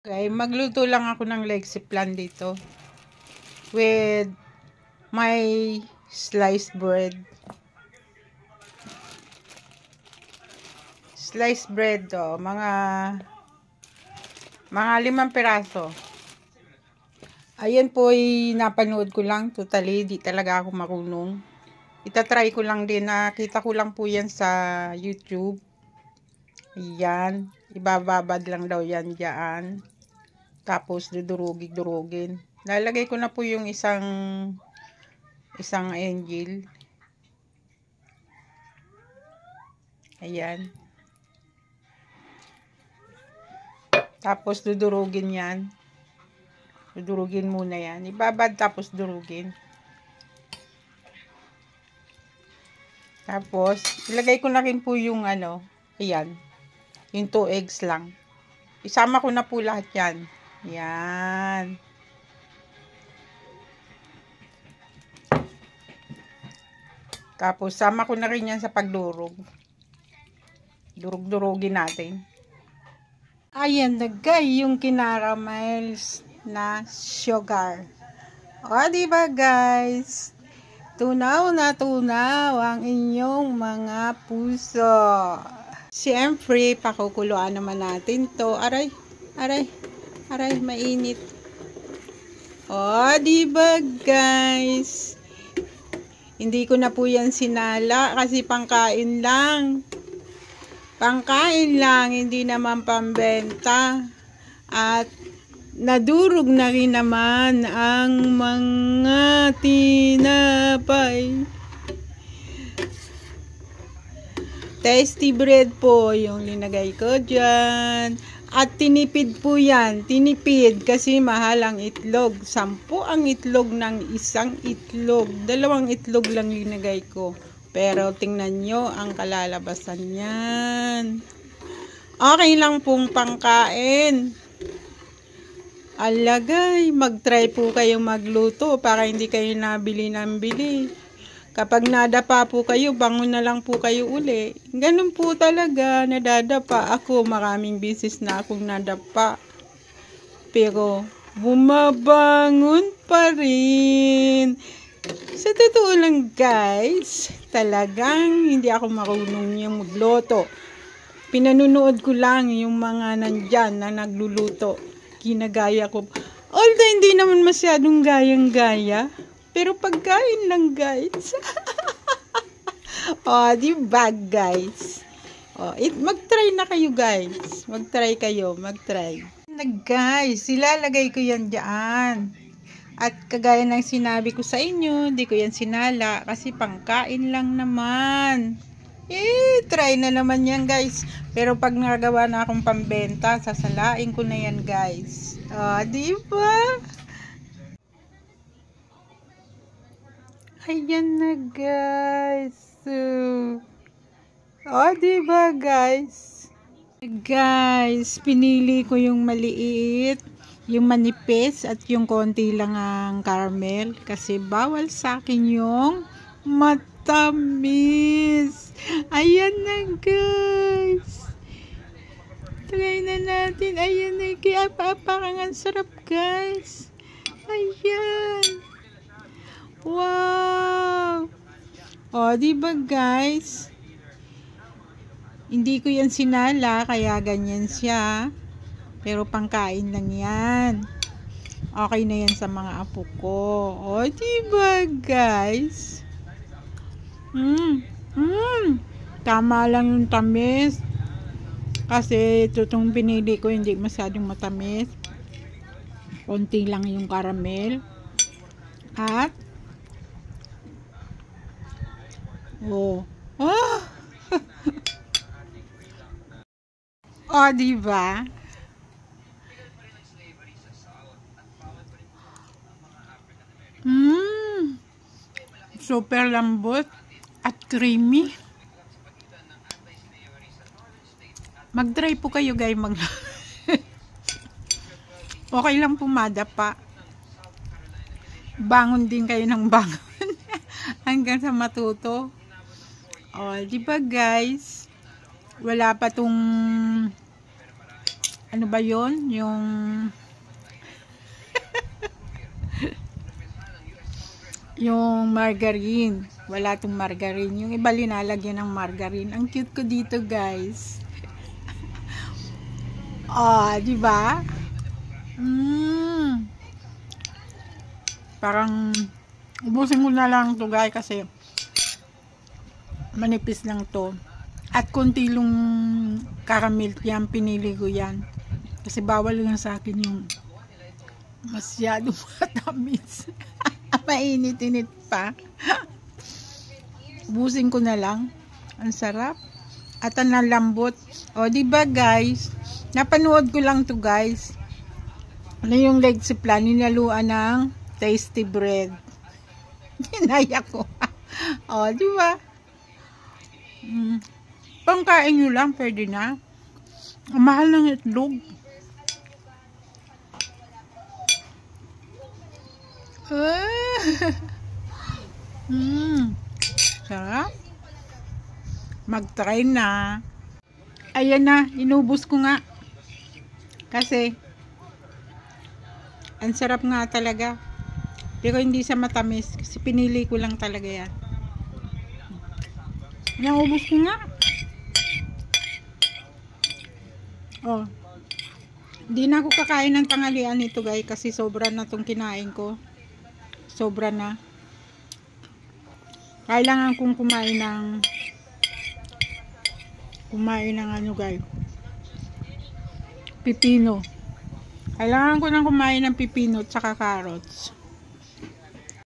Okay, magluto lang ako ng lexi flan dito with my sliced bread. Sliced bread to, mga 5 piraso. Ayan po ay napanood ko lang, totally di talaga ako marunong. Itatry ko lang din, nakita ko lang po yan sa YouTube. Ayan, ibababad lang daw yan dyan. Tapos dudurugin. Lalagay ko na po yung isang angel. Ayan. Tapos dudurugin yan. Dudurugin muna yan. Ibabad tapos durugin. Tapos ilagay ko na rin po yung ayan. Yung 2 eggs lang. Isama ko na po lahat yan. Yan. Tapos sama ko na rin yan sa pagdurog. Durug-durugin natin. Ayan na guys, yung kinaramels na sugar. O diba guys? Tunaw na tunaw ang inyong mga puso. Siyempre, pakukuluan naman natin to. Aray, mainit. O, diba guys? Hindi ko na po yan sinala kasi pangkain lang. Pangkain lang, hindi naman pambenta. At nadurog na rin naman ang mga tinapay. Tasty bread po yung linagay ko dyan. At tinipid po yan. Tinipid kasi mahal ang itlog. 10 ang itlog ng isang itlog. 2 itlog lang linagay ko. Pero tingnan nyo ang kalalabasan yan. Okay lang pong pangkain. Alagay, mag-try po kayong magluto para hindi kayo nabili ng bili. Kapag nadapa po kayo, bangon na lang po kayo uli. Ganun po talaga, nadadapa. Ako, maraming beses na akong nadapa. Pero, bumabangon pa rin. Sa totoo lang guys, talagang hindi ako marunong yung magluto. Pinanunood ko lang yung mga nandyan na nagluluto. Ginagaya ko. Although hindi naman masyadong gayang-gaya. Pero pagkain lang guys. O, diba guys? O, mag-try na kayo guys. Mag-try. Na guys, ilalagay ko yan dyan. At kagaya ng sinabi ko sa inyo, hindi ko yan sinala kasi pangkain lang naman. Try na naman yan guys. Pero pag nagawa na akong pambenta, sasalain ko na yan guys. O, diba? Ayan na guys. O, diba guys? Guys, pinili ko yung maliit, yung manipis at yung konti lang ang caramel kasi bawal sa akin yung matamis. Ayan na guys. Try na natin. Ayan na. Kaya parang ang sarap guys. Ayan. Wow. O, diba guys? Hindi ko yan sinala kaya ganyan siya. Pero pangkain lang yan. Okay na yan sa mga apo ko. O, diba guys? Tama lang yung tamis. Kasi itong pinili ko hindi masyadong matamis. Konti lang yung caramel. At o, diba? Super lambot at creamy. Mag-try po kayo guys. Okay lang pumada pa. Bangon din kayo ng bangon. Hanggang sa matuto. O, diba guys? Wala pa tong ano ba yon? Yung margarine. Wala tong margarine. Yung iba linalagyan ng margarine. Ang cute ko dito, guys. Di ba? Parang ubusin ko na lang to, guys, kasi manipis lang to. At konti yung caramel yan, pinili ko yan. Kasi bawal lang sa akin yung masyadong matamis. Mainit-init pa. Ubusin ko na lang. Ang sarap. At ang lambot. Diba guys? Napanood ko lang to, guys. Ano yung leg sipla, ninaluan ng tasty bread. Hinaya ko. Diba? Pangkain nyo lang, pwede na. Ang mahal ng itlog. Sarap. Mag-try na. Ayan na, inubos ko nga. Kasi ang sarap nga talaga. Pero hindi sa matamis. Kasi pinili ko lang talaga yan. Naubos ko nga. Hindi na ako kakain ng tanghalian nito, guys. Kasi sobra na tong kinain ko. Sobra na. Kailangan kong kumain ng ano, guys, pipino. Kailangan ko nang kumain ng pipino at saka carrots.